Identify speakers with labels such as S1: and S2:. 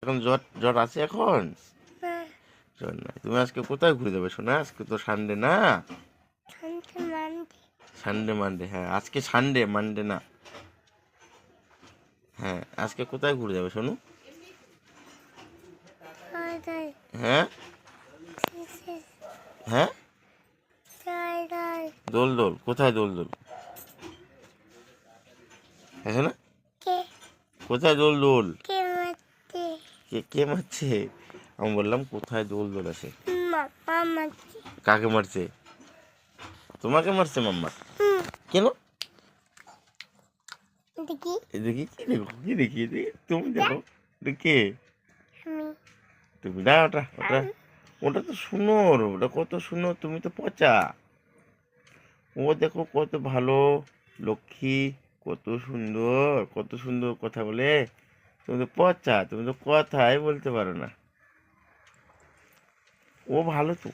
S1: এখন জ্বর জ্বর আছে এখন?
S2: না,
S1: জ্বর নাই। তুমি আজকে কোথায় ঘুরে যাবে শোনা? আজকে তো সানডে না।
S2: শান্তি মান্তি
S1: সানডে মানডে, হ্যাঁ আজকে সানডে মানডে না। হ্যাঁ আজকে কোথায় ঘুরে যাবে শোনু?
S2: দাই
S1: হ্যাঁ হ্যাঁ,
S2: দাই দাই
S1: দোল দোল কোথায়? দোল দোল হ্যাঁ না,
S2: কে
S1: কোথায় দোল দোল?
S2: কে মারতে
S1: কে কে মারছে? আমি বললাম কোথায় দোল দোল আছে।
S2: মামা মারতে
S1: কাকে মারছে? তোমাকে মারছে মাম্মা? কেন?
S2: দেখি
S1: এদিকে কি দেখো, কি দেখি, এদিকে তুমি দেখো। এটা কে?
S2: আমি
S1: তুমি না, ওটা ওটা ওটা তো সুন্দর, ওটা কত সুন্দর, তুমি তো পচা। ও দেখো কত ভালো, লক্ষ্মী, কত সুন্দর, কত সুন্দর কথা বলে। তুমি তো পচা, তুমি তো কথাই বলতে পারো না। ও ভালো তো।